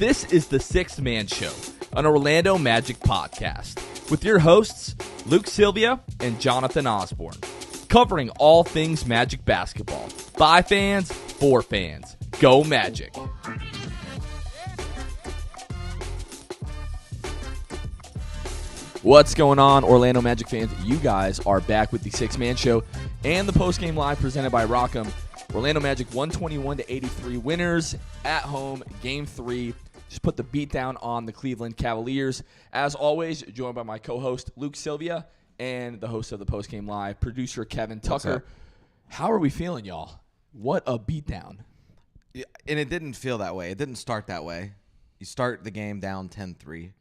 This is the Sixth Man Show, an Orlando Magic podcast, with your hosts, Luke Sylvia and Jonathan Osborne, covering all things Magic basketball. By fans, for fans. Go Magic! What's going on, Orlando Magic fans? You guys are back with the Sixth Man Show and the Postgame Live presented by Rock'em. Orlando Magic 121-83 winners at home, Game 3. Just put the beat down on the Cleveland Cavaliers. As always, joined by my co-host, Luke Sylvia, and the host of the Postgame Live, producer Kevin Tucker. How are we feeling, y'all? What a beatdown. Yeah, and it didn't feel that way. It didn't start that way. You start the game down 10-3.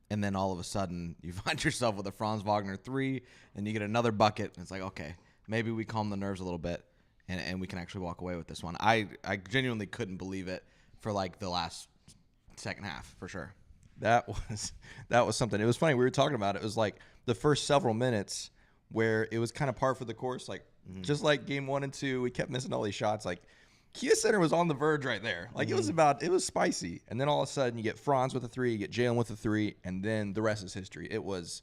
And then all of a sudden, you find yourself with a Franz Wagner 3, and you get another bucket. And it's like, okay, maybe we calm the nerves a little bit, and we can actually walk away with this one. I genuinely couldn't believe it for, like, the last second half, for sure. That was something. It was funny. We were talking about it. It was like the first several minutes where it was kind of par for the course. Like, just like game 1 and 2, we kept missing all these shots. Like, Kia Center was on the verge right there. Like, it was spicy. And then all of a sudden, you get Franz with a 3, you get Jalen with a 3, and then the rest is history. It was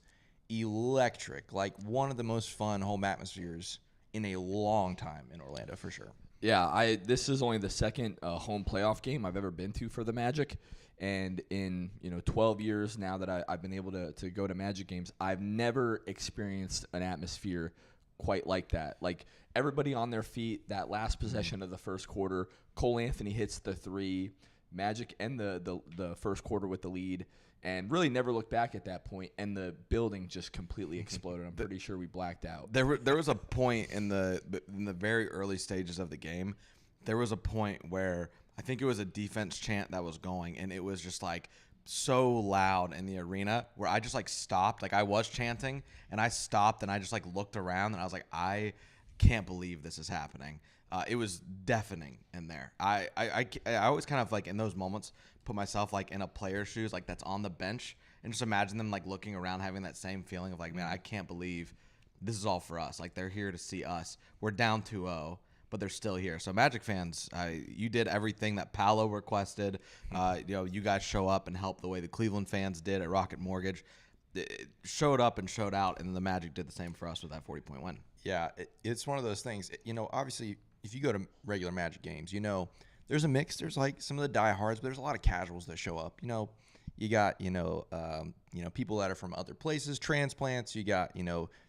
electric. Like, one of the most fun home atmospheres in a long time in Orlando, for sure. Yeah, this is only the second home playoff game I've ever been to for the Magic. And in 12 years now that I've been able to go to Magic games, I've never experienced an atmosphere quite like that. Like, everybody on their feet, that last possession of the first quarter, Cole Anthony hits the 3, Magic end the first quarter with the lead, and really never looked back at that point, and the building just completely exploded. I'm pretty sure we blacked out. There was a point in the very early stages of the game, there was a point where I think it was a defense chant that was going, and it was just like so loud in the arena where I just like stopped. Like, I was chanting, and I stopped, and I just like looked around, and I was like, I can't believe this is happening. It was deafening in there. I always kind of like in those moments put myself like in a player's shoes, like that's on the bench, and just imagine them like looking around having that same feeling of like, man, I can't believe this is all for us. Like, they're here to see us. We're down 2-0, but they're still here. So Magic fans, you did everything that Paolo requested. You guys show up and help the way the Cleveland fans did at Rocket Mortgage. It showed up and showed out, and the Magic did the same for us with that 40-point win. Yeah, it's one of those things. Obviously, if you go to regular Magic games, there's a mix. There's like some of the diehards, but there's a lot of casuals that show up. You got people that are from other places, transplants. You got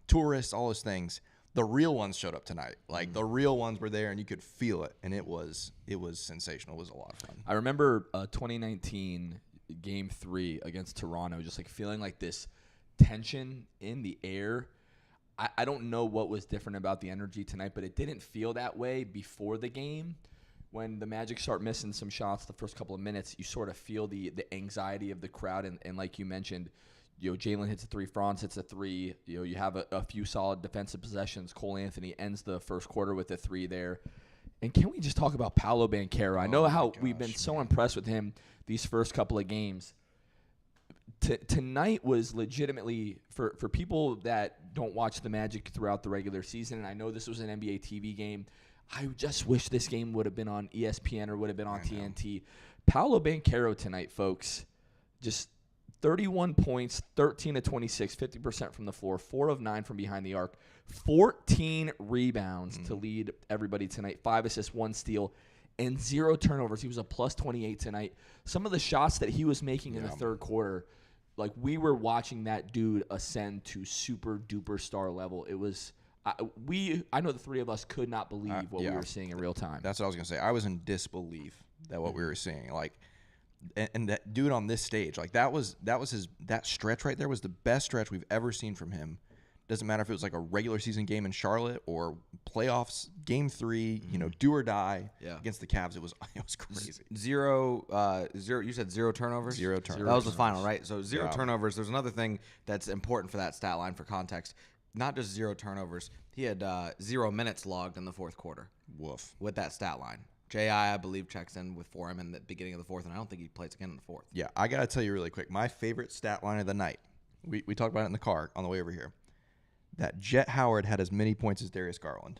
tourists, all those things. The real ones showed up tonight. Like, the real ones were there, and you could feel it, and it was sensational. It was a lot of fun. I remember 2019 Game 3 against Toronto, just like feeling like this tension in the air. I don't know what was different about the energy tonight, but it didn't feel that way before the game. When the Magic start missing some shots the first couple of minutes, you sort of feel the anxiety of the crowd. And like you mentioned, Jalen hits a 3, Franz hits a 3. You have a few solid defensive possessions. Cole Anthony ends the first quarter with a 3 there. And can we just talk about Paolo Banchero? I know how we've been so impressed with him these first couple of games. Tonight was legitimately, for people that don't watch the Magic throughout the regular season, and I know this was an NBA TV game, I just wish this game would have been on ESPN or would have been on TNT. Paolo Banchero tonight, folks, just 31 points, 13 of 26, 50% from the floor, 4 of 9 from behind the arc, 14 rebounds to lead everybody tonight, 5 assists, 1 steal, and 0 turnovers. He was a plus 28 tonight. Some of the shots that he was making in the third quarter, like, we were watching that dude ascend to super duper star level. It was I know the three of us could not believe what we were seeing in real time. That's what I was gonna say. I was in disbelief that what we were seeing, like, and that dude on this stage, like, that stretch right there was the best stretch we've ever seen from him. Doesn't matter if it was like a regular season game in Charlotte or playoffs, Game 3, do or die against the Cavs. It was crazy. Zero. You said 0 turnovers. 0 turnovers. That was the final, right? So 0 turnovers. There's another thing that's important for that stat line for context. Not just 0 turnovers. He had 0 minutes logged in the fourth quarter. Woof. With that stat line. J.I. believe, checks in for him in the beginning of the fourth, and I don't think he plays again in the fourth. Yeah, I got to tell you really quick. My favorite stat line of the night, we talked about it in the car on the way over here, that Jet Howard had as many points as Darius Garland.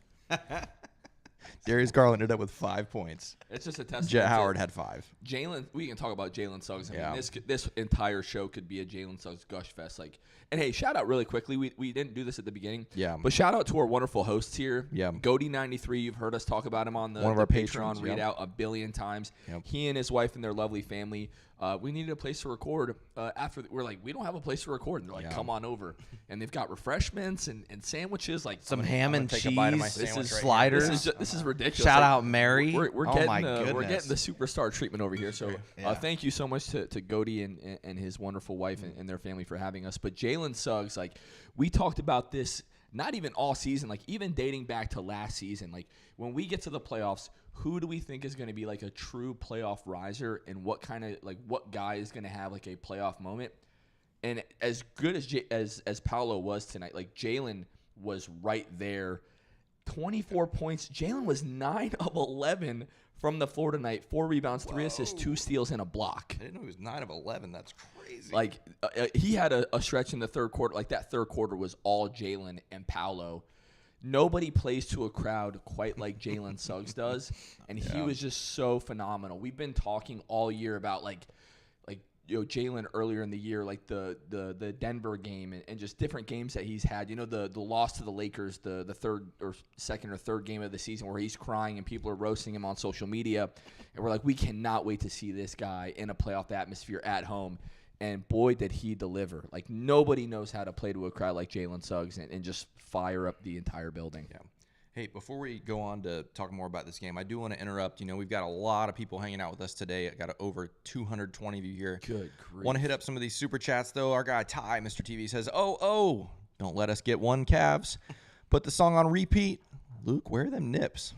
Darius Garland ended up with 5 points. It's just a testament. Jet Howard had 5. Jalen, we can talk about Jalen Suggs. I Yeah. mean, this entire show could be a Jalen Suggs gush fest. And hey, shout out really quickly. We didn't do this at the beginning. Yeah. But shout out to our wonderful hosts here. Yeah. Goaty93, you've heard us talk about him on One of the our Patreon patrons, readout a billion times. Yep. He and his wife and their lovely family. We needed a place to record. We're like, we don't have a place to record. And they're like, come on over. And they've got refreshments and sandwiches, like Some ham and take a bite of my cheese, sandwich right sliders. This is ridiculous. Shout Like, out Mary. We're Oh getting my we're goodness. getting the superstar treatment over here. So Yeah. thank you so much to Goaty and his wonderful wife and their family for having us. But Jalen Suggs, like we talked about this, not even all season, like even dating back to last season. Like when we get to the playoffs, who do we think is going to be like a true playoff riser, and what guy is going to have like a playoff moment? And as good as Paolo was tonight, like Jalen was right there. 24 points. Jalen was 9 of 11 from the floor tonight. 4 rebounds, 3 assists, 2 steals, and a block. I didn't know he was 9 of 11. That's crazy. Like he had a stretch in the third quarter. Like that third quarter was all Jalen and Paolo. Nobody plays to a crowd quite like Jalen Suggs does, and he was just so phenomenal. We've been talking all year about like Jalen earlier in the year, like the Denver game and just different games that he's had. The loss to the Lakers, the third or second or third game of the season where he's crying and people are roasting him on social media, and we're like, we cannot wait to see this guy in a playoff atmosphere at home. And boy, did he deliver. Like, nobody knows how to play to a crowd like Jalen Suggs and just fire up the entire building. Yeah. Hey, before we go on to talk more about this game, I do want to interrupt. We've got a lot of people hanging out with us today. I got over 220 of you here. Good grief. Want to hit up some of these super chats, though. Our guy, Ty, Mr. TV, says, oh, don't let us get one, Cavs. Put the song on repeat. Luke, where are them nips?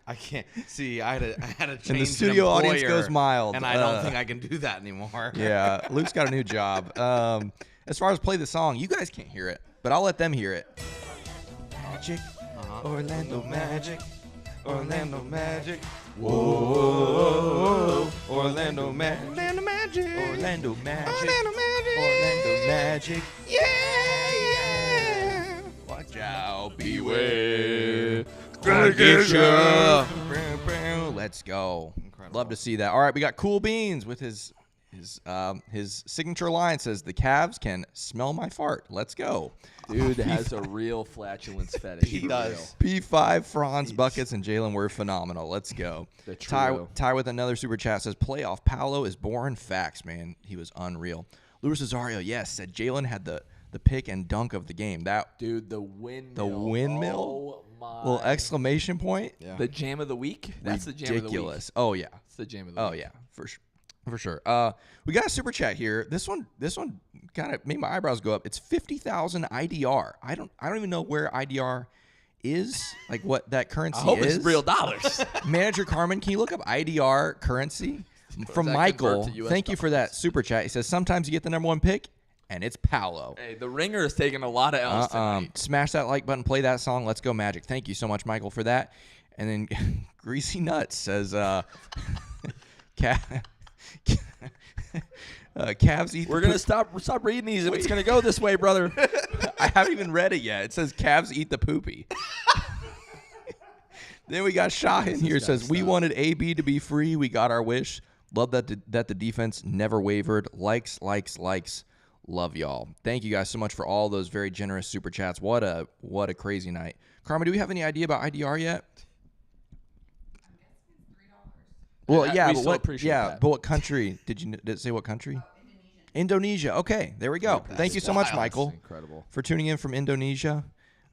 I can't see. I had a change. And the studio in audience employer, goes mild. and I don't think I can do that anymore. Yeah, Luke's got a new job. As far as play the song, you guys can't hear it, but I'll let them hear it. Magic, Orlando Magic, Orlando Magic. Whoa, Orlando Magic, Orlando Magic, Orlando Magic, Orlando Magic, Orlando Magic. Yeah. Watch out, beware. Gonna get ya. Let's go. Incredible. Love to see that. All right, we got Cool Beans with his signature line says, "The Cavs can smell my fart." Let's go. Dude has a real flatulence fetish. He for does. real. P5, Franz, Buckets, and Jalen were phenomenal. Let's go. The Ty trio. with another super chat says, "Playoff Paolo is boring facts, man. He was unreal." Luis Rosario, yes, said Jalen had the pick and dunk of the game. That Dude, the windmill. The windmill? Oh, my. little exclamation point. Yeah. The jam of the week? That's the jam of the week. Ridiculous. Oh yeah. It's the jam of the Oh week. yeah. For sure. We got a super chat here. This one kind of made my eyebrows go up. It's 50,000 IDR. I don't even know where IDR is, like what that currency I hope is. it's real dollars. Manager Carmen, can you look up IDR currency? From that Michael, convert to US thank you for that super chat. He says, sometimes you get the number one pick, and it's Paolo. Hey, the Ringer is taking a lot of L's tonight. Smash that like button, play that song. Let's go Magic. Thank you so much, Michael, for that. And then Greasy Nuts says, Cavs eat. We're gonna stop reading these. It's gonna go this way, brother. I haven't even read it yet. It says Cavs eat the poopy. Then we got Shah in here. Says we wanted AB to be free. We got our wish. Love that the defense never wavered. Likes. Love y'all. Thank you guys so much for all those very generous super chats. What a crazy night. Carmen, do we have any idea about IDR yet? Well, yeah, we but still what? appreciate Yeah, that. but what country did it say? What country? Indonesia. Okay, there we go. Thank you so much, Michael, Incredible. for tuning in from Indonesia.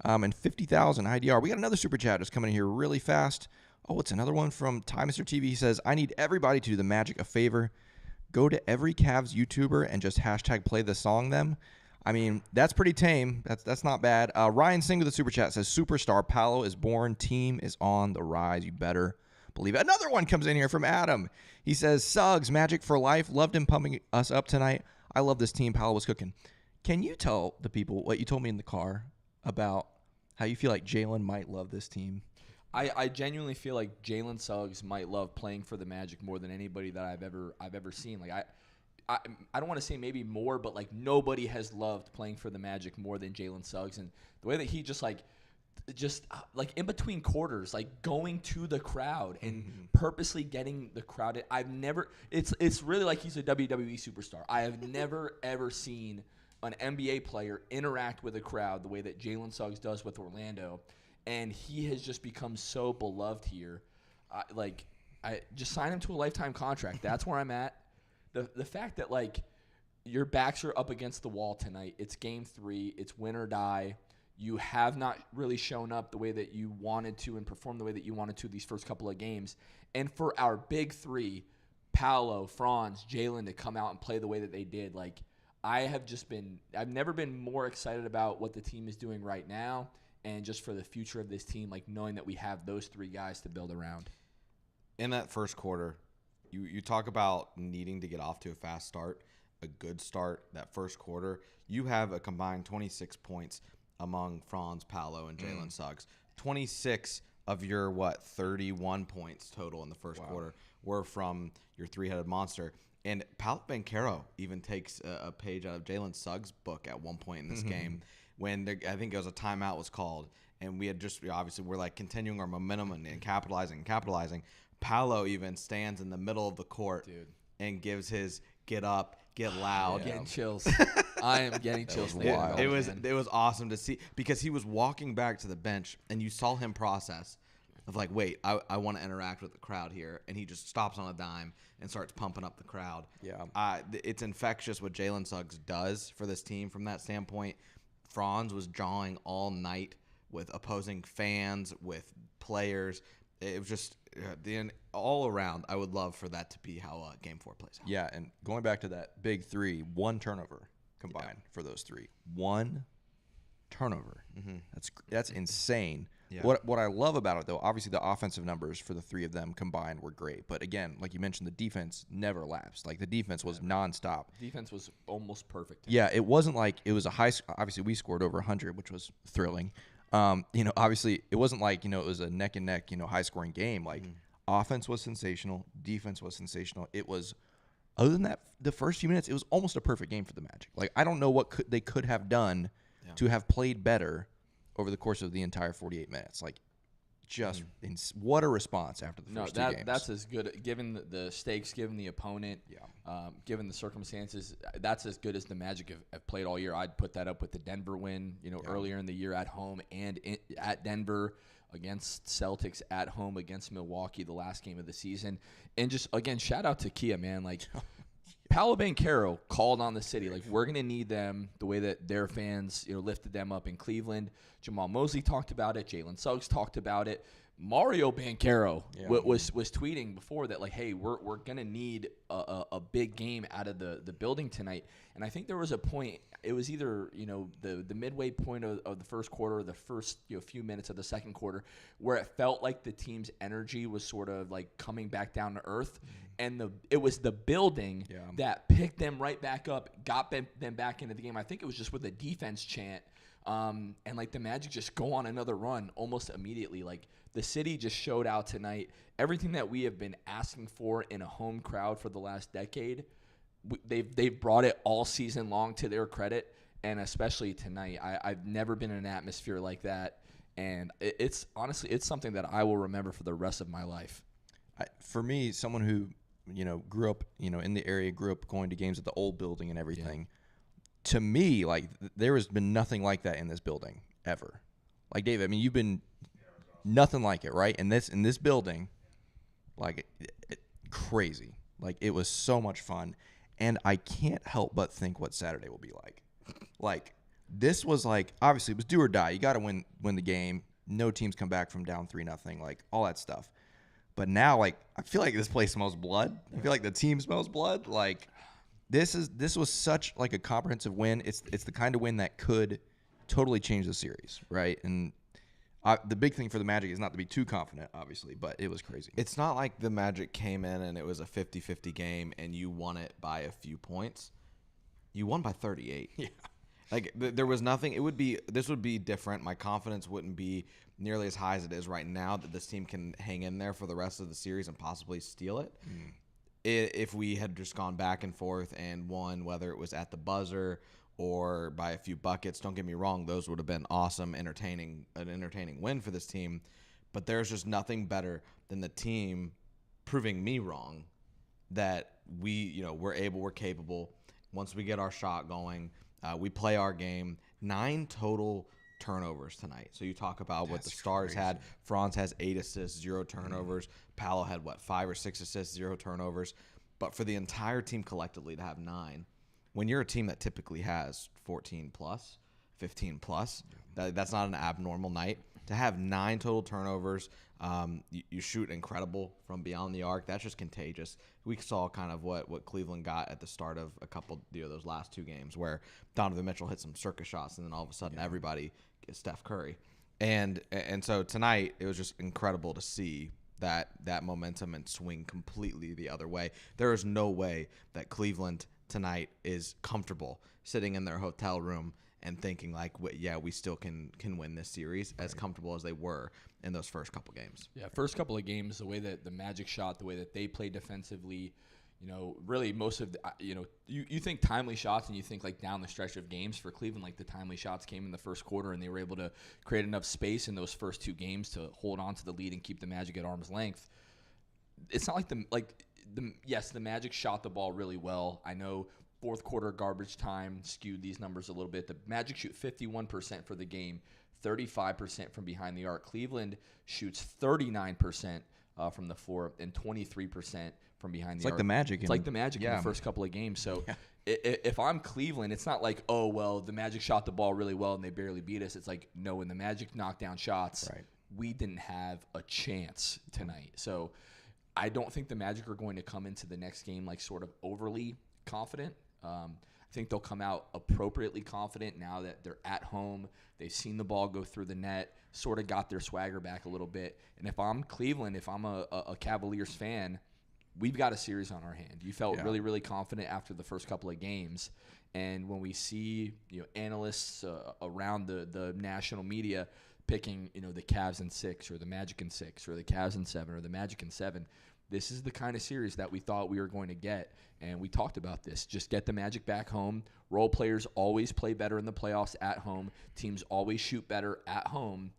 And 50,000 IDR. We got another super chat just coming in here really fast. Oh, it's another one from Ty Mr. TV. He says, I need everybody to do the Magic a favor. Go to every Cavs YouTuber and just hashtag play the song them. I mean, that's pretty tame. That's not bad. Ryan Singh with the super chat says, superstar Paolo is born. Team is on the rise. You better believe it. Another one comes in here from Adam. He says, Suggs, Magic for life. Loved him pumping us up tonight. I love this team. Paolo was cooking. Can you tell the people what you told me in the car about how you feel like Jalen might love this team? I genuinely feel like Jalen Suggs might love playing for the Magic more than anybody that I've ever seen. Like I don't want to say maybe more, but like nobody has loved playing for the Magic more than Jalen Suggs, and the way that he just like just like in between quarters, like going to the crowd and purposely getting the crowd. It's really like he's a WWE superstar. I have never ever seen an NBA player interact with a crowd the way that Jalen Suggs does with Orlando, and he has just become so beloved here. I just sign him to a lifetime contract. That's where I'm at. The fact that like your backs are up against the wall tonight. It's game 3. It's win or die. You have not really shown up the way that you wanted to and performed the way that you wanted to these first couple of games. And for our big 3, Paolo, Franz, Jalen, to come out and play the way that they did, like I've never been more excited about what the team is doing right now and just for the future of this team, like knowing that we have those 3 guys to build around. In that first quarter, you talk about needing to get off to a fast start, a good start. That first quarter, you have a combined 26 points among Franz, Paolo, and Jalen Suggs. 26 of your 31 points total in the first quarter were from your 3-headed monster. And Paolo Banchero even takes a page out of Jalen Suggs' book at one point in this game when I think it was a timeout was called, and we obviously we're like continuing our momentum and capitalizing. Paolo even stands in the middle of the court and gives his get up, get loud. Getting chills. I am getting chills. It was awesome to see because he was walking back to the bench and you saw him process of like, wait, I want to interact with the crowd here, and he just stops on a dime and starts pumping up the crowd. Yeah, it's infectious what Jalen Suggs does for this team from that standpoint. Franz was jawing all night with opposing fans, with players. It was just all around. I would love for that to be how Game 4 plays out. Yeah, and going back to that big 3, 1 turnover combined for those 3. 1 turnover. That's insane. Yeah. What I love about it, though, obviously the offensive numbers for the 3 of them combined were great. But again, like you mentioned, the defense never lapsed. Like the defense was nonstop. Defense was almost perfect. Yeah, it wasn't like it was a high. Obviously, we scored over 100, which was thrilling. Obviously, it wasn't like it was a neck and neck, high scoring game. Like offense was sensational, defense was sensational. It was, other than that, the first few minutes, it was almost a perfect game for the Magic. Like I don't know what they could have done to have played better over the course of the entire 48 minutes. Like, just what a response after the first 2 games. That's as good, given the stakes, given the opponent, given the circumstances. That's as good as the Magic have played all year. I'd put that up with the Denver win, earlier in the year at home and at Denver, against Celtics, at home against Milwaukee, the last game of the season. And just, again, shout out to Kia, man. Like, Paolo Banchero called on the city. Like, we're going to need them the way that their fans, lifted them up in Cleveland. Jamal Mosley talked about it. Jalen Suggs talked about it. Mario Banchero was tweeting before that, like, hey, we're going to need a big game out of the building tonight. And I think there was a point, it was either, the midway point of the first quarter or the first few minutes of the second quarter, where it felt like the team's energy was sort of like coming back down to earth. And it was the building that picked them right back up, got them back into the game. I think it was just with a defense chant. And like the Magic just go on another run almost immediately. Like the city just showed out tonight. Everything that we have been asking for in a home crowd for the last decade, they've brought it all season long, to their credit, and especially tonight. I've never been in an atmosphere like that, and it's honestly something that I will remember for the rest of my life. For me, someone who grew up in the area, grew up going to games at the old building and everything. Yeah. To me, like, there has been nothing like that in this building ever. Like, Dave, I mean, you've been nothing like it, right? In this building, like, crazy. Like, it was so much fun. And I can't help but think what Saturday will be like. Like, this was like, obviously, it was do or die. You got to win the game. No teams come back from down 3-0, like, all that stuff. But now, like, I feel like this place smells blood. I feel like the team smells blood. Like, This was such like a comprehensive win. It's the kind of win that could totally change the series, right? And the big thing for the Magic is not to be too confident, obviously, but it was crazy. It's not like the Magic came in and it was a 50-50 game and you won it by a few points. You won by 38. Yeah. Like there was nothing. This would be different. My confidence wouldn't be nearly as high as it is right now that this team can hang in there for the rest of the series and possibly steal it. If we had just gone back and forth and won, whether it was at the buzzer or by a few buckets. Don't get me wrong; those would have been awesome, an entertaining win for this team. But there's just nothing better than the team proving me wrong that we're capable. Once we get our shot going, we play our game. 9 total turnovers tonight. So you talk about what the Stars had. Franz has 8 assists, 0 turnovers. Paolo had 5 or 6 assists, 0 turnovers. But for the entire team collectively to have 9, when you're a team that typically has 14 plus, 15 plus, that's not an abnormal night. To have 9 total turnovers, you shoot incredible from beyond the arc. That's just contagious. We saw kind of what Cleveland got at the start of a couple those last 2 games where Donovan Mitchell hit some circus shots, and then all of a sudden everybody gets Steph Curry. And so tonight it was just incredible to see that momentum and swing completely the other way. There is no way that Cleveland tonight is comfortable sitting in their hotel room and thinking we still can win this series as comfortable as they were in those first couple games. Yeah, first couple of games, the way that the Magic shot, the way that they played defensively, really most of the, you think timely shots and you think down the stretch of games for Cleveland, the timely shots came in the first quarter and they were able to create enough space in those first 2 games to hold on to the lead and keep the Magic at arm's length. It's not the Magic shot the ball really well. I know fourth quarter garbage time skewed these numbers a little bit. The Magic shoot 51% for the game, 35% from behind the arc. Cleveland shoots 39% from the floor and 23% from behind the arc. It's like the Magic. It's like the Magic in the first couple of games. So if I'm Cleveland, it's not the Magic shot the ball really well and they barely beat us. It's no, when the Magic knocked down shots, we didn't have a chance tonight. So I don't think the Magic are going to come into the next game sort of overly confident. I think they'll come out appropriately confident now that they're at home. They've seen the ball go through the net, sort of got their swagger back a little bit. And if I'm Cleveland, if I'm a Cavaliers fan, we've got a series on our hand. You felt really, really confident after the first couple of games. And when we see analysts around the national media picking the Cavs in 6 or the Magic in 6 or the Cavs in 7 or the Magic in 7, this is the kind of series that we thought we were going to get, and we talked about this. Just get the Magic back home. Role players always play better in the playoffs at home. Teams always shoot better at home.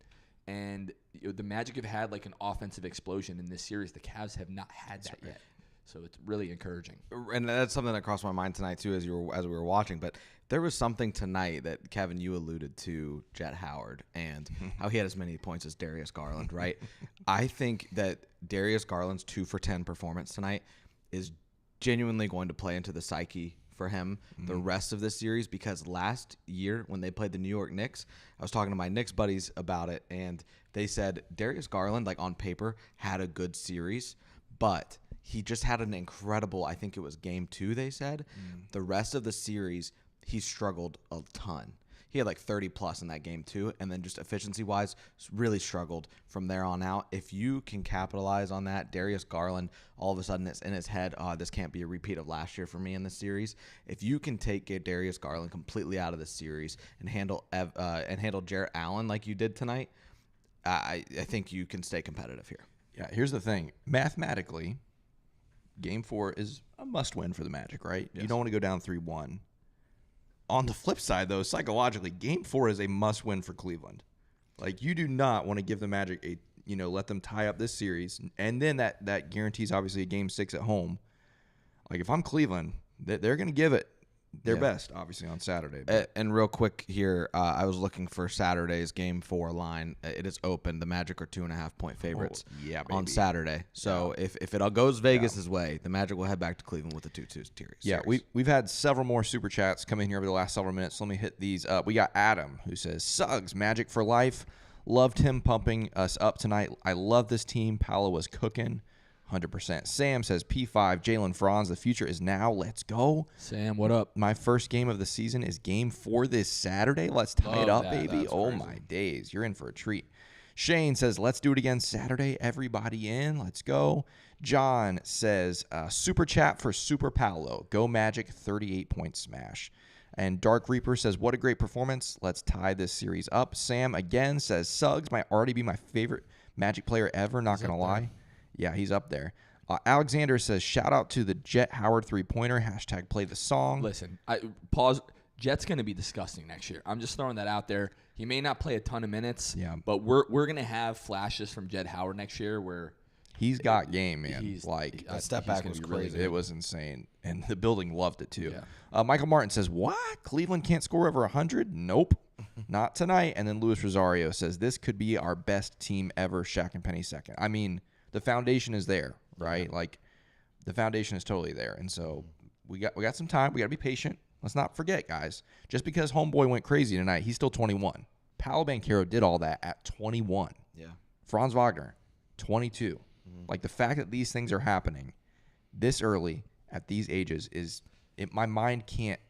And the Magic have had an offensive explosion in this series. The Cavs have not had that yet. So it's really encouraging. And that's something that crossed my mind tonight too as we were watching. But there was something tonight that, Kevin, you alluded to, Jet Howard, and how he had as many points as Darius Garland, right? I think that Darius Garland's 2 for 10 performance tonight is genuinely going to play into the psyche for him the rest of this series, because last year when they played the New York Knicks, I was talking to my Knicks buddies about it, and they said Darius Garland, on paper, had a good series, but he just had an incredible, I think it was game 2, they said. The rest of the series, he struggled a ton. He had 30 plus in that game 2, and then just efficiency-wise, really struggled from there on out. If you can capitalize on that, Darius Garland, all of a sudden it's in his head, this can't be a repeat of last year for me in this series. If you can get Darius Garland completely out of the series and handle Jarrett Allen like you did tonight, I think you can stay competitive here. Yeah, here's the thing. Mathematically, Game 4 is a must-win for the Magic, right? Yes. You don't want to go down 3-1. On the flip side, though, psychologically, Game 4 is a must-win for Cleveland. You do not want to give the Magic let them tie up this series, and then that guarantees obviously a Game 6 at home. If I'm Cleveland, they're going to give it their best, obviously, on Saturday. And real quick here, I was looking for Saturday's Game 4 line. It is open. The Magic are 2.5-point favorites on Saturday. So if it all goes Vegas' way, the Magic will head back to Cleveland with a 2-2 series. Yeah, we've had several more super chats come in here over the last several minutes. Let me hit these up. We got Adam, who says, Suggs, Magic for life. Loved him pumping us up tonight. I love this team. Paolo was cooking. 100%. Sam says, P5, Jalen Franz, the future is now. Let's go. Sam, what up? My first game of the season is Game 4 this Saturday. Let's tie it up, baby. That's oh, crazy. My days. You're in for a treat. Shane says, let's do it again Saturday. Everybody in. Let's go. John says, super chat for Super Paolo. Go Magic, 38-point smash. And Dark Reaper says, what a great performance. Let's tie this series up. Sam again says, Suggs might already be my favorite Magic player ever. Not going to lie. Yeah, he's up there. Alexander says, shout out to the Jet Howard 3-pointer. #play the song. Listen, pause. Jet's going to be disgusting next year. I'm just throwing that out there. He may not play a ton of minutes, but we're going to have flashes from Jett Howard next year where he's got game, man. The step back was crazy. It was insane, and the building loved it too. Yeah. Michael Martin says, "What? Cleveland can't score over 100? Nope, not tonight." And then Luis Rosario says, "This could be our best team ever. Shaq and Penny second." I mean, the foundation is there, right? Yeah. Like the foundation is totally there, and so we got some time. We got to be patient. Let's not forget, guys. Just because Homeboy went crazy tonight, he's still 21. Paolo Banchero did all that at 21. Yeah. Franz Wagner, 22. Like the fact that these things are happening this early at these ages my mind can't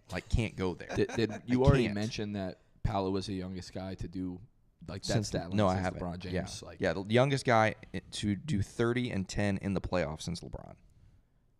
go there. Did you already mention that Paolo was the youngest guy to do like that stat line? No, since I haven't. LeBron James. Yeah, the youngest guy to do 30 and 10 in the playoffs since LeBron.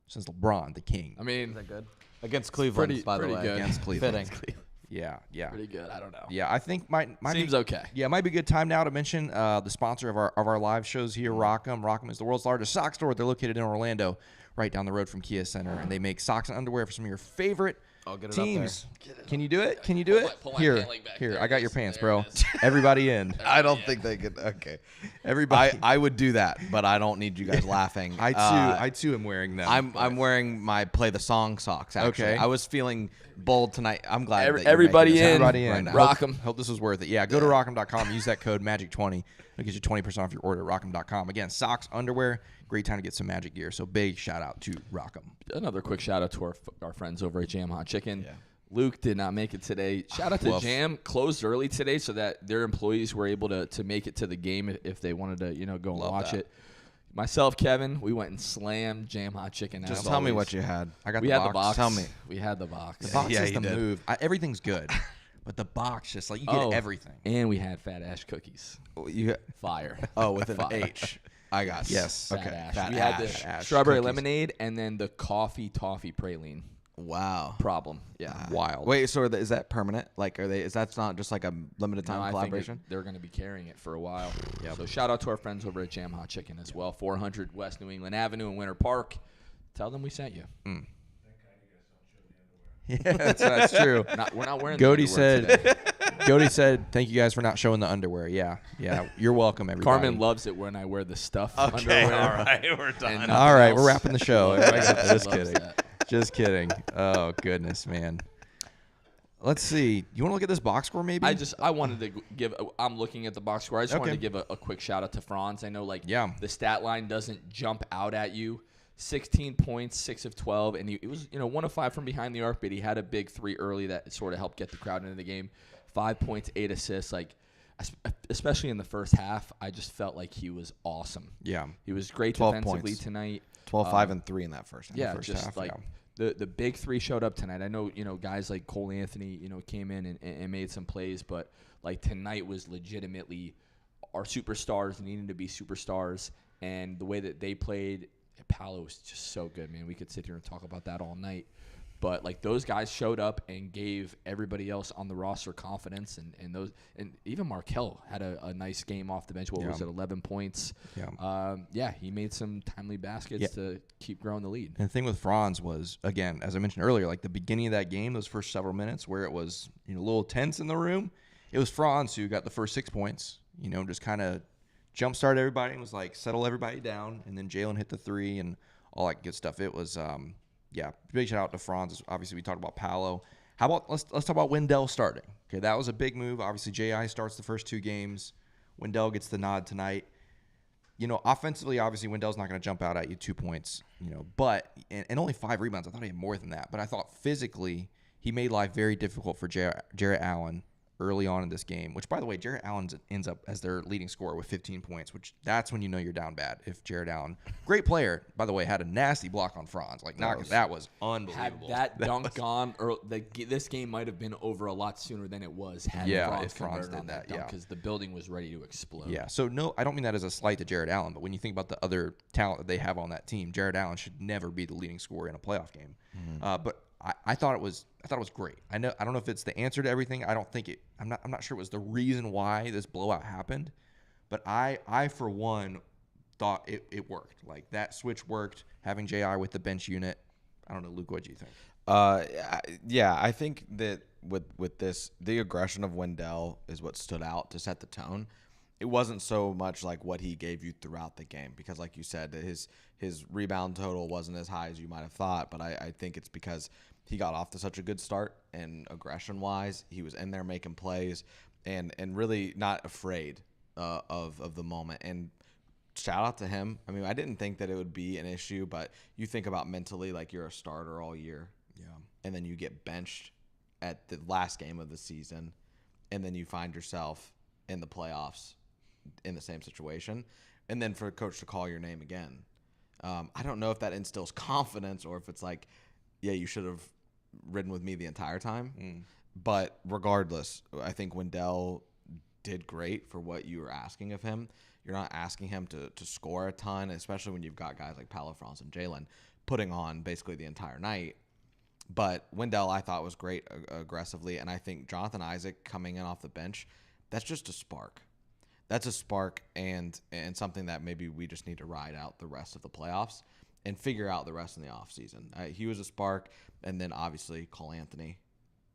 Since LeBron, the king. I mean, Is that good? Against Cleveland, by the way. good. Against Cleveland. Fitting. Yeah. pretty good. I don't know. Yeah, I think might Seems be, okay. Yeah, it might be a good time now to mention the sponsor of our live shows here, Rock'em. Rock'em is the world's largest sock store. They're located in Orlando, right down the road from Kia Center, and they make socks and underwear for some of your favorite I'll get it teams. up there. Can you do it? Can you do it? pull my Here, pant leg back here. there. I got your Yes, pants, there bro. it is. Everybody in. I don't think they could. Okay. Everybody. I would do that, but I don't need you guys laughing. I too am wearing them. I'm wearing my play the song socks. Actually, Okay. I was feeling bold tonight. I'm glad. that you're everybody making this in. happen Everybody in. right now. Rock 'em. Hope this was worth it. Yeah, go to rock'em.com. Use that code MAGIC20. It'll get you 20% off your order at rock'em.com. Again, socks, underwear, great time to get some Magic gear. So big shout out to Rock'em. Another quick shout out to our friends over at Jam Hot Chicken. Yeah. Luke did not make it today. Shout out to Woof. Jam. Closed early today so that their employees were able to make it to the game if they wanted to go and Love watch that. it. Myself, Kevin, we went and slammed Jam Hot Chicken. Just as tell me always. what you had. I got We the had box. the box. Tell me. We had the box. The box Yeah, is you the did. move. Everything's good, but the box just like you get everything. And we had Fat Ash cookies. You Fire. with an Fire. H. I got you. Yes. Fat Okay. Ash. Fat we had the Ash. Ash strawberry cookies. lemonade and then the coffee toffee praline. Wow. Problem. Yeah. Wild. Wait, so is that permanent? Like, are they? Is that not just like a limited time No, I think collaboration? they're going to be carrying it for a while. Yeah. So shout out to our friends over at Jam Hot Chicken as well. 400 West New England Avenue in Winter Park. Tell them we sent you. Yeah, that's true. We're not wearing. Goaty the underwear today. Goaty said, "Thank you guys for not showing the underwear." Yeah. You're welcome, everybody. Carmen loves it when I wear the stuff underwear. all right, we're done. And All right, we're else. wrapping the show. Just Loves kidding. that. Just kidding. Oh goodness, man. Let's see. You want to look at this box score, maybe? I wanted to give. I'm looking at the box score. I just wanted Okay. to give a quick shout out to Franz. I know, the stat line doesn't jump out at you. 16 points, 6 of 12, and he was 1 of 5 from behind the arc, but he had a big 3 early that sort of helped get the crowd into the game. 5 points, 8 assists. Especially in the first half, I just felt like he was awesome. Yeah. He was great 12 defensively points. tonight. 12, 5, and 3 in that first half. Yeah, first just half, the big 3 showed up tonight. I know guys like Cole Anthony came in and made some plays, but tonight was legitimately our superstars needing to be superstars, and the way that they played, Paolo was just so good, man. We could sit here and talk about that all night. But those guys showed up and gave everybody else on the roster confidence, and even Markelle had a nice game off the bench. What was it, 11 points? Yeah. He made some timely baskets to keep growing the lead. And the thing with Franz was, again, as I mentioned earlier, the beginning of that game, those first several minutes where it was a little tense in the room, it was Franz who got the first 6 points, just kind of jump-started everybody and was settle everybody down. And then Jalen hit the 3 and all that good stuff. It was, big shout out to Franz. Obviously, we talked about Paolo. How about let's talk about Wendell starting. Okay, that was a big move. Obviously, J.I. starts the first 2 games. Wendell gets the nod tonight. Offensively, obviously, Wendell's not going to jump out at you 2 points, but and only 5 rebounds. I thought he had more than that, but I thought physically he made life very difficult for Jarrett Allen early on in this game, which, by the way, Jarrett Allen ends up as their leading scorer with 15 points, which that's when you know you're down bad. If Jarrett Allen, great player, by the way, had a nasty block on Franz. That was unbelievable. Had that dunk gone, or this game might have been over a lot sooner than it was. Had if Franz converted did on that, dunk, yeah. because the building was ready to explode. Yeah, so no, I don't mean that as a slight to Jarrett Allen, but when you think about the other talent that they have on that team, Jarrett Allen should never be the leading scorer in a playoff game. But I thought it was great. I don't know if it's the answer to everything. I don't think it. I'm not sure it was the reason why this blowout happened, but I for one thought it worked. That switch worked. Having J.I. with the bench unit. I don't know, Luke. What do you think? Yeah, I think that with this, the aggression of Wendell is what stood out to set the tone. It wasn't so much like what he gave you throughout the game, because like you said, his rebound total wasn't as high as you might have thought, but I think it's because he got off to such a good start, and aggression-wise, he was in there making plays and really not afraid of the moment. And shout out to him. I mean, I didn't think that it would be an issue, but you think about mentally, like you're a starter all year. Yeah. And then you get benched at the last game of the season, and then you find yourself in the playoffs in the same situation, and then for a coach to call your name again. I don't know if that instills confidence or if it's like, yeah, you should have ridden with me the entire time. But regardless, I think Wendell did great for what you were asking of him. You're not asking him to score a ton, especially when you've got guys like Paulo Franz and Jalen putting on basically the entire night. But Wendell, I thought, was great aggressively, and I think Jonathan Isaac coming in off the bench, that's just a spark. That's a spark and something that maybe we just need to ride out the rest of the playoffs and figure out the rest of the offseason. He was a spark, and then obviously Cole Anthony.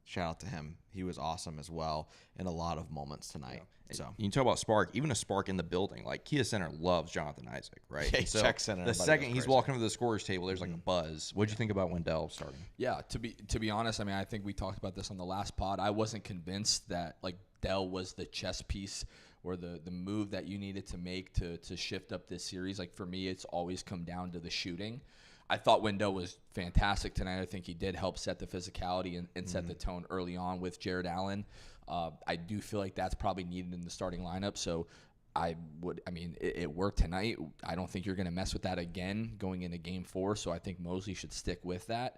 Shout out to him. He was awesome as well in a lot of moments tonight. Yeah. So you talk about spark, even a spark in the building. Like Kia Center loves Jonathan Isaac, right? Yeah, so check center. The second he's walking over the scorer's table, there's like a buzz. What'd you think about Wendell starting? Yeah, to be honest, I mean, I think we talked about this on the last pod. I wasn't convinced that like Dell was the chess piece or the move that you needed to make to shift up this series. Like for me, it's always come down to the shooting. I thought Wendell was fantastic tonight. I think he did help set the physicality and set the tone early on with Jared Allen. I do feel like that's probably needed in the starting lineup. So it worked tonight. I don't think you're going to mess with that again going into Game 4. So I think Mosley should stick with that.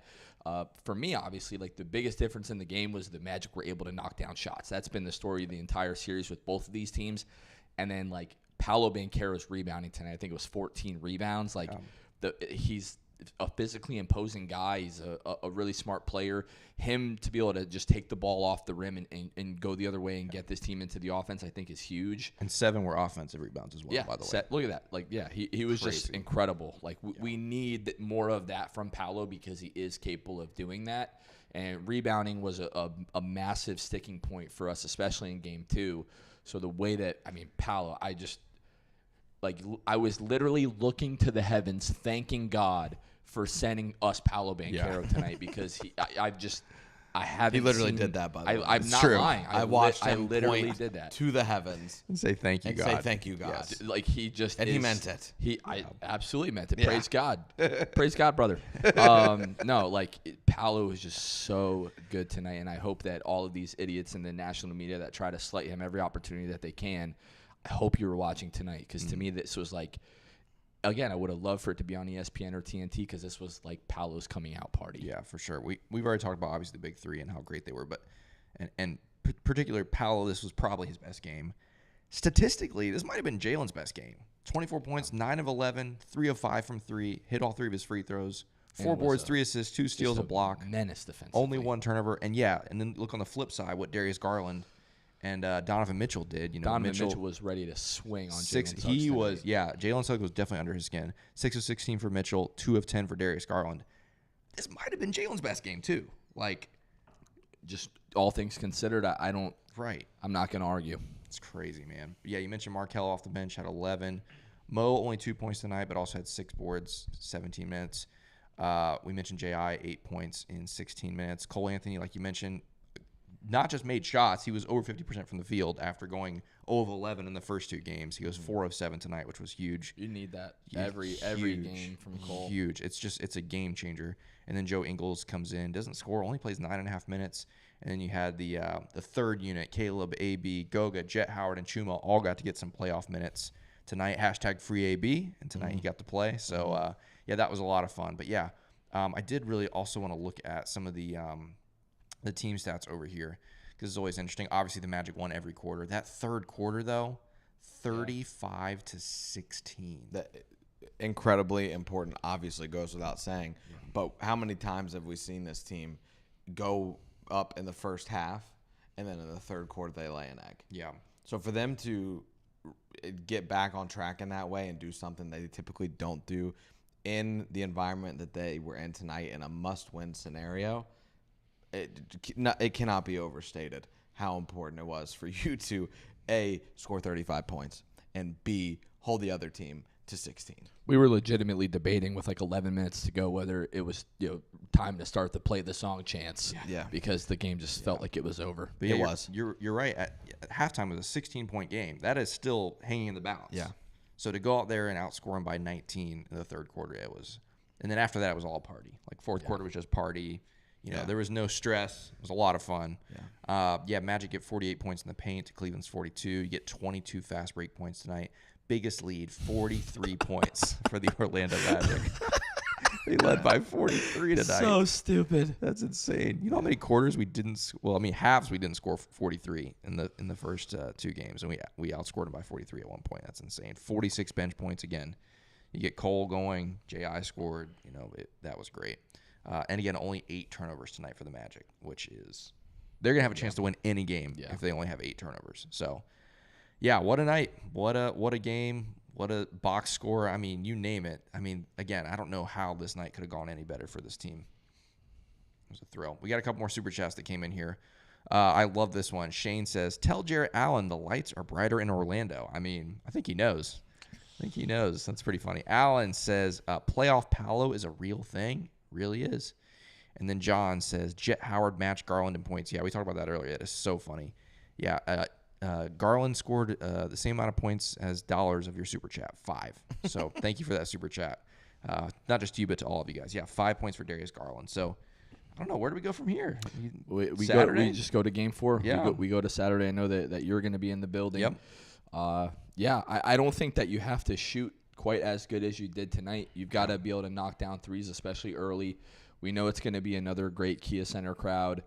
For me, obviously, like the biggest difference in the game was the Magic were able to knock down shots. That's been the story of the entire series with both of these teams. And then like Paolo Banchero's rebounding tonight. I think it was 14 rebounds. Like he's a physically imposing guy. He's a really smart player. Him to be able to just take the ball off the rim and go the other way and get this team into the offense, I think is huge. And 7 were offensive rebounds as well, by the way. Look at that. Like, yeah, he was Crazy. Just incredible. Like, we need more of that from Paolo because he is capable of doing that. And rebounding was a massive sticking point for us, especially in Game 2. So the way that, I mean, Paolo, I was literally looking to the heavens, thanking God for sending us Paolo Banchero tonight because I haven't. He literally seen, did that, by the way. I'm It's not true. lying. I watched him I literally point did that to the heavens And say thank you, and God. say thank you, God. Yes. Like he just And is, he meant it. I absolutely meant it. Yeah. Praise God. Praise God, brother. No, like Paolo is just so good tonight, and I hope that all of these idiots in the national media that try to slight him every opportunity that they can, I hope you were watching tonight because to me this was like, again, I would have loved for it to be on ESPN or TNT because this was like Paolo's coming out party. Yeah, for sure. We've already talked about obviously the big three and how great they were, but and particularly Paolo, this was probably his best game. Statistically, this might have been Jalen's best game. 24 points, 9 of 11, 3 of 5 from 3, hit all 3 of his free throws, 4 boards, 3 assists, 2 steals, a block, menace defensively. only 1 turnover, and then look on the flip side what Darius Garland and Donovan Mitchell did. Donovan Mitchell was ready to swing on Jalen Suggs He was, tonight. yeah. Jalen Suggs was definitely under his skin. 6 of 16 for Mitchell, 2 of 10 for Darius Garland. This might have been Jalen's best game too. Like, just all things considered, I don't. right. I'm not going to argue. It's crazy, man. But yeah, you mentioned Markelle off the bench, had 11. Mo only 2 points tonight, but also had 6 boards, 17 minutes. We mentioned J.I., 8 points in 16 minutes. Cole Anthony, like you mentioned, not just made shots, he was over 50% from the field after going 0 of 11 in the first 2 games. He was 4 of 7 tonight, which was huge. You need that Huge, every game from Cole. Huge. It's a game changer. And then Joe Ingles comes in, doesn't score, only plays 9.5 minutes. And then you had the third unit, Caleb, AB, Goga, Jet Howard, and Chuma all got to get some playoff minutes tonight. #FreeAB, and tonight he got to play. So, yeah, that was a lot of fun. But, yeah, I did really also want to look at some of the team stats over here because it's always interesting. Obviously, the Magic won every quarter. That third quarter, though, 35-16. That incredibly important, obviously goes without saying. Yeah. But how many times have we seen this team go up in the first half and then in the third quarter they lay an egg? Yeah. So for them to get back on track in that way and do something they typically don't do in the environment that they were in tonight in a must-win scenario, it cannot be overstated how important it was for you to, A, score 35 points, and B, hold the other team to 16. We were legitimately debating with like 11 minutes to go whether it was time to start the play the song chants. Yeah. Because the game just felt like it was over. But It yeah, was. You're right. At halftime, it was a 16-point game. That is still hanging in the balance. Yeah. So to go out there and outscore them by 19 in the third quarter, it was. And then after that, it was all party. Like fourth quarter was just party. There was no stress. It was a lot of fun. Magic get 48 points in the paint. Cleveland's 42. You get 22 fast break points tonight. Biggest lead, 43 points for the Orlando Magic. They led by 43 tonight. So stupid. That's insane. You know how many quarters we didn't? Well, I mean, halves we didn't score 43 in the first two games, and we outscored them by 43 at one point. That's insane. 46 bench points again. You get Cole going. J.I. scored. That was great. And again, only 8 turnovers tonight for the Magic, which is they're gonna have a chance to win any game if they only have 8 turnovers. So, yeah, what a night. What a game. What a box score. I mean, you name it. I mean, again, I don't know how this night could have gone any better for this team. It was a thrill. We got a couple more super chats that came in here. I love this one. Shane says, "Tell Jarrett Allen the lights are brighter in Orlando." I mean, I think he knows. That's pretty funny. Allen says, "Playoff Paolo is a real thing." Really is. And then John says, "Jet Howard matched Garland in points." Yeah, we talked about that earlier. That is so funny. Yeah, Garland scored the same amount of points as dollars of your super chat, 5. So thank you for that super chat. Not just to you, but to all of you guys. Yeah, 5 points for Darius Garland. So I don't know. Where do we go from here? We just go to game 4. Yeah. We go to Saturday. I know that you're going to be in the building. Yep. I don't think that you have to shoot quite as good as you did tonight. You've got to be able to knock down threes, especially early. We know it's going to be another great Kia Center crowd.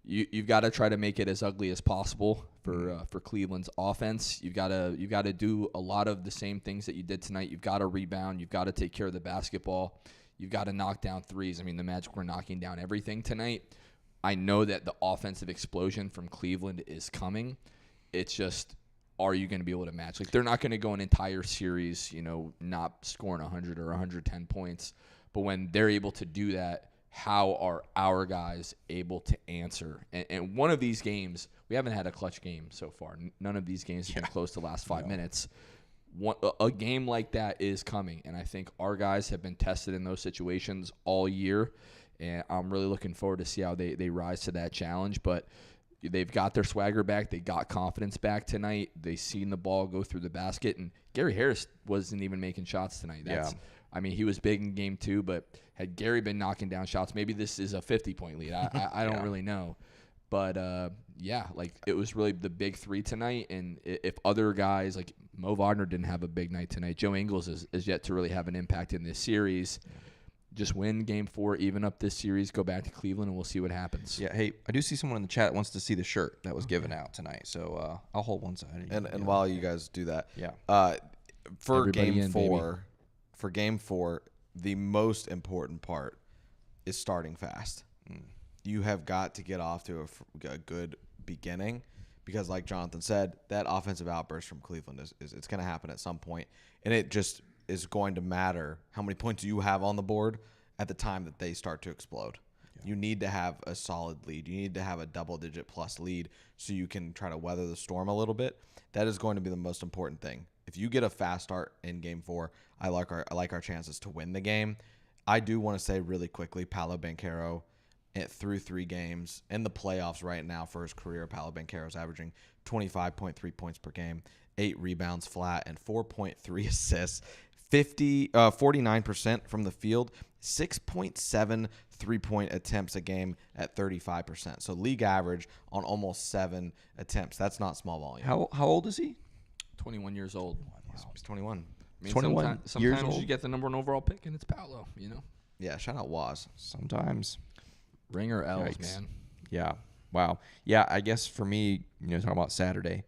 You've got to try to make it as ugly as possible for Cleveland's offense. You've got to do a lot of the same things that you did tonight. You've got to rebound. You've got to take care of the basketball. You've got to knock down threes. I mean, the Magic were knocking down everything tonight. I know that the offensive explosion from Cleveland is coming. It's just, are you going to be able to match? Like, they're not going to go an entire series, not scoring 100 or 110 points. But when they're able to do that, how are our guys able to answer? And one of these games, we haven't had a clutch game so far. None of these games have been close to the last 5 minutes. A game like that is coming, and I think our guys have been tested in those situations all year, and I'm really looking forward to see how they rise to that challenge. But they've got their swagger back. They got confidence back tonight. They seen the ball go through the basket, and Gary Harris wasn't even making shots tonight. I mean, he was big in game 2, but had Gary been knocking down shots, maybe this is a 50-point lead. I don't really know. But, it was really the big 3 tonight. And if other guys, like Mo Wagner didn't have a big night tonight. Joe Ingles is yet to really have an impact in this series. Just win game 4, even up this series, go back to Cleveland, and we'll see what happens. Yeah, hey, I do see someone in the chat that wants to see the shirt that was given out tonight. So I'll hold one side. And while you guys do that, for Everybody game in, 4, for game 4, the most important part is starting fast. You have got to get off to a good beginning because, like Jonathan said, that offensive outburst from Cleveland is it's going to happen at some point, and it just is going to matter how many points you have on the board at the time that they start to explode. Yeah. You need to have a solid lead. You need to have a double-digit plus lead so you can try to weather the storm a little bit. That is going to be the most important thing. If you get a fast start in game 4, I like our chances to win the game. I do want to say really quickly, Paolo Banchero, through 3 games in the playoffs right now for his career, Paolo Banchero is averaging 25.3 points per game, 8 rebounds flat, and 4.3 assists. 49% from the field, 6.7 3-point attempts a game at 35%. So league average on almost 7 attempts. That's not small volume. How old is he? 21 years old. Wow. He's 21. I mean, 21 years sometimes old. you get the number 1 overall pick, and it's Paolo, Yeah, shout out Waz. Sometimes. Ringer L's, Yikes. man. Yeah. Wow. Yeah, I guess for me, talking about Saturday,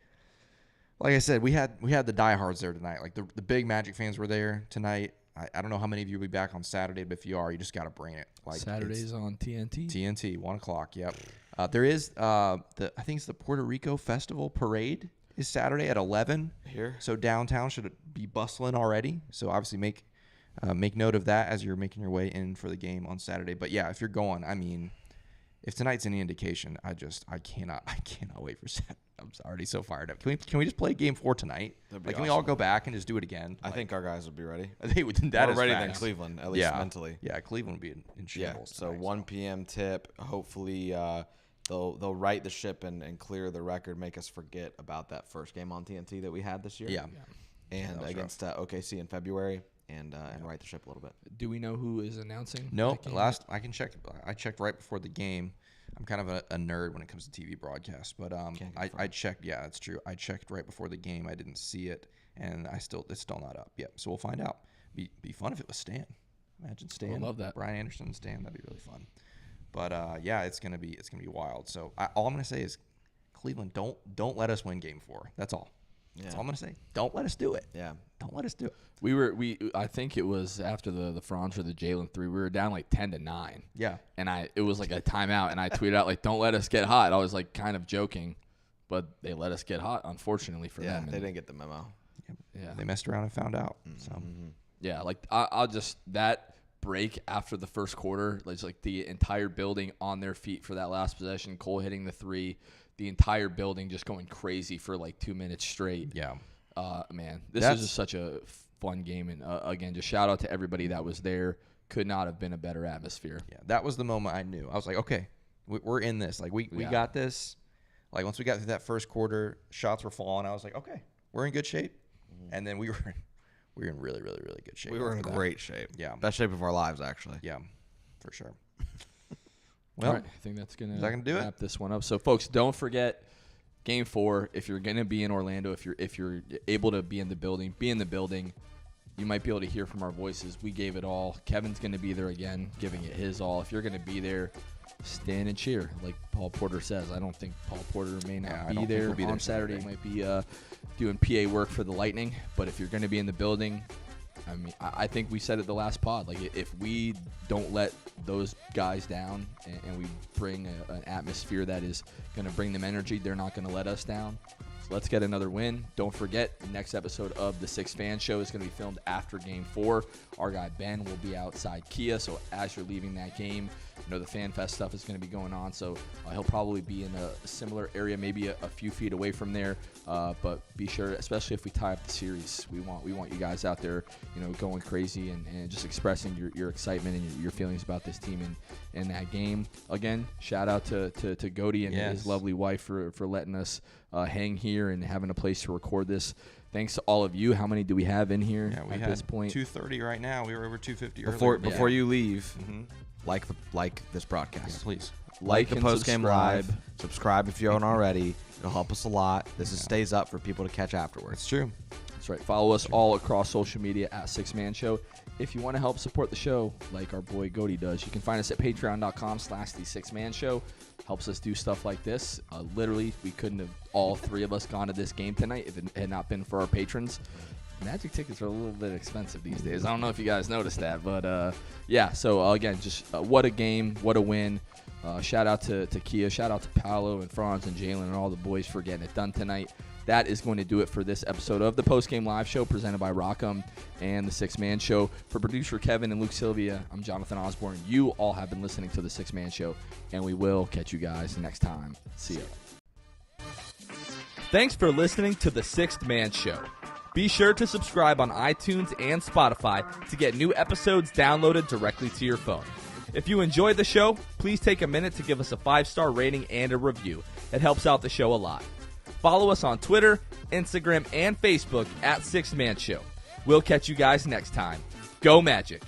like I said, we had the diehards there tonight. Like the big Magic fans were there tonight. I don't know how many of you will be back on Saturday, but if you are, you just got to bring it. Like Saturday's on TNT. TNT, 1 o'clock. Yep. There is I think it's the Puerto Rico Festival Parade is Saturday at 11 here. So downtown should be bustling already. So obviously make make note of that as you're making your way in for the game on Saturday. But yeah, if you're going, I mean, if tonight's any indication, I cannot wait for Saturday. I'm already so fired up. Can we just play Game 4 tonight? Like, can we all go back and just do it again? I think our guys would be ready. They would. That More is ready facts. than Cleveland, at least mentally. Yeah, Cleveland would be in shambles. So tonight, 1 p.m. tip. Hopefully, they'll right the ship and clear the record, make us forget about that first game on TNT that we had this year. Yeah. And against OKC in February, and right the ship a little bit. Do we know who is announcing? No, I can check. I checked right before the game. I'm kind of a nerd when it comes to TV broadcasts, but I checked. Yeah, that's true. I checked right before the game. I didn't see it, and it's still not up yet. So we'll find out. Be fun if it was Stan. Imagine Stan. I love that. Brian Anderson and Stan. That'd be really fun. But yeah, it's gonna be wild. So all I'm gonna say is, Cleveland, don't let us win Game 4. That's all. Yeah. That's all I'm gonna say. Don't let us do it. Yeah. Don't let us do it. I think it was after the Franz or the Jalen 3. We were down like 10-9. Yeah. And it was like a timeout, and I tweeted out like, "Don't let us get hot." I was like kind of joking, but they let us get hot, unfortunately for them. Yeah, they didn't get the memo. Yeah. They messed around and found out. So. Yeah, like I'll just that break after the first quarter, like the entire building on their feet for that last possession. Cole hitting the 3, the entire building just going crazy for like 2 minutes straight. Yeah. Man, this is just such a fun game, and again, just shout out to everybody that was there. Could not have been a better atmosphere. Yeah, that was the moment I knew. I was like, okay, we're in this. Like we got this. Like once we got through that first quarter, shots were falling. I was like, okay, we're in good shape. And then we were in really, really, really good shape. We were in great shape. Yeah, best shape of our lives, actually. Yeah, for sure. Well, all right, I think that's gonna wrap this one up. So, folks, don't forget Game 4. If you're gonna be in Orlando, if you're able to be in the building, be in the building. You might be able to hear from our voices. We gave it all. Kevin's gonna be there again, giving it his all. If you're gonna be there, stand and cheer, like Paul Porter says. I don't think Paul Porter may not be there on Saturday. He might be doing PA work for the Lightning. But if you're gonna be in the building, I mean, I think we said it the last pod. Like, if we don't let those guys down and we bring an atmosphere that is going to bring them energy, they're not going to let us down. So let's get another win. Don't forget, the next episode of the Six Fan Show is going to be filmed after Game 4. Our guy Ben will be outside Kia, so as you're leaving that game, you know the Fan Fest stuff is going to be going on, so he'll probably be in a similar area, maybe a few feet away from there. But be sure, especially if we tie up the series, we want you guys out there, you know, going crazy and just expressing your excitement and your feelings about this team in that game. Again, shout out to Goody and his lovely wife for letting us hang here and having a place to record this. Thanks to all of you. How many do we have in here at this point? 230 right now. We were over 250 before you leave. Like this broadcast. Yeah, please. Like the Postgame Live. Subscribe if you haven't already. It'll help us a lot. This stays up for people to catch afterwards. It's true. That's right. Follow us all across social media at Six Man Show. If you want to help support the show like our boy Goody does, you can find us at patreon.com/The Six Man Show. Helps us do stuff like this. Literally, we couldn't have all three of us gone to this game tonight if it had not been for our patrons. Magic tickets are a little bit expensive these days. I don't know if you guys noticed that, but yeah. So again, just what a game, what a win. Shout out to Kia, shout out to Paolo and Franz and Jalen and all the boys for getting it done tonight. That is going to do it for this episode of the Postgame Live Show presented by Rockham and the Six Man Show. For producer Kevin and Luke Sylvia, I'm Jonathan Osborne. You all have been listening to the Six Man Show, and we will catch you guys next time. See ya. Thanks for listening to the Sixth Man Show. Be sure to subscribe on iTunes and Spotify to get new episodes downloaded directly to your phone. If you enjoyed the show, please take a minute to give us a 5-star rating and a review. It helps out the show a lot. Follow us on Twitter, Instagram, and Facebook at Sixth Man Show. We'll catch you guys next time. Go Magic!